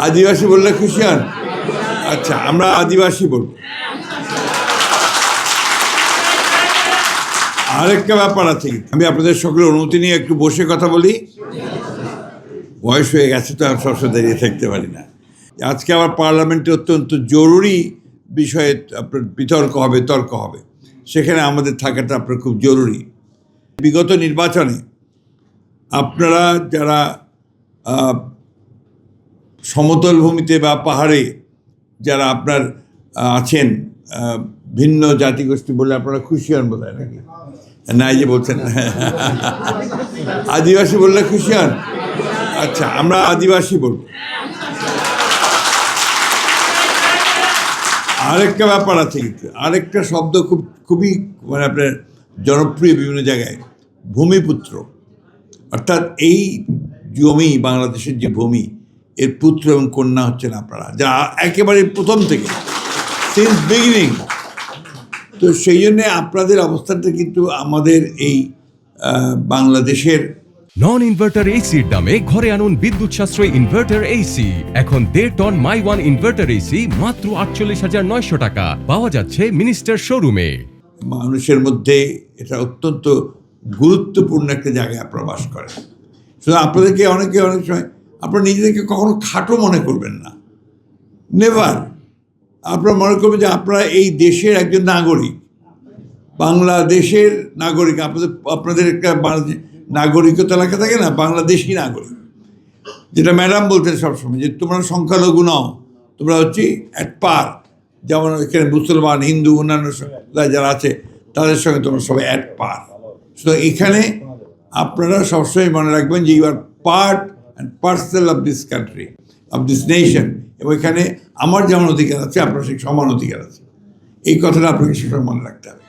আদিবাসী বললে খুশি হন? আচ্ছা, আমরা আদিবাসী বলবো। আরেকটা ব্যাপার আছে, আমি আপনাদের সকলের অনুমতি নিয়ে একটু বসে কথা বলি। বয়স হয়ে গেছে তো আমি সবসময় দাঁড়িয়ে থাকতে পারি না। আজকে আবার পার্লামেন্টে অত্যন্ত জরুরি বিষয়ে আপনার বিতর্ক হবে, তর্ক হবে, সেখানে আমাদের থাকাটা আপনার খুব জরুরি। বিগত নির্বাচনে আপনারা যারা সমতল ভূমিতে বা পাহাড়ে যারা আপনার আছেন, ভিন্ন জাতিগোষ্ঠী বলে আপনারা খুশি হন বোধ হয় নাকি? না, এই যে বলছেন আদিবাসী বললে খুশি হন? আচ্ছা, আমরা আদিবাসী বলবো। আরেকটা ব্যাপার আছে, কিন্তু আরেকটা শব্দ খুবই মানে আপনার জনপ্রিয় বিভিন্ন জায়গায়, ভূমিপুত্র। অর্থাৎ এই জমি, বাংলাদেশের যে ভূমি, এর পুত্র এবং কন্যা হচ্ছেন আপনারা, যা একেবারে প্রথম থেকে, সিন্স বিগিনিং। তো সেই জন্যে আপনাদের অবস্থানটা কিন্তু আমাদের এই বাংলাদেশের নন ইনভার্টার এসির দামে ঘরে আনুন বিদ্যুৎ সাশ্রয়ী ইনভার্টার এসি। এখন 1.5 ton my one inverter AC মাত্র 48,900 টাকা পাওয়া যাচ্ছে মিনিস্টার শোরুমে। মানুষের মধ্যে এটা অত্যন্ত গুরুত্বপূর্ণ একটা জায়গায় আপনারা বাস করেন। শুধু আপনাদেরকে অনেক সময় আপনারা নিজেদেরকে কখনো খাটো মনে করবেন না, নেভার। আপনারা মনে করবেন যে আপনারা এই দেশের একজন নাগরিক, বাংলাদেশের নাগরিক। আপনাদের একটা নাগরিকতা লেখা থাকে না, বাংলাদেশি নাগরিক, যেটা ম্যাডাম বলতেন সবসময়, যে তোমরা সংখ্যালঘু নও, তোমরা হচ্ছে অ্যাট পার। যেমন এখানে মুসলমান, হিন্দু, অন্যান্য যারা আছে তাদের সঙ্গে তোমরা সবাই অ্যাট পার। সুতরাং এখানে আপনারা সবসময় মনে রাখবেন যে you are part and parcel of this country, of this nation. এবং এখানে আমার যেমন অধিকার আছে, আপনার সেই সমান অধিকার আছে। এই কথাটা আপনাকে সেসময় মনে রাখতে হবে।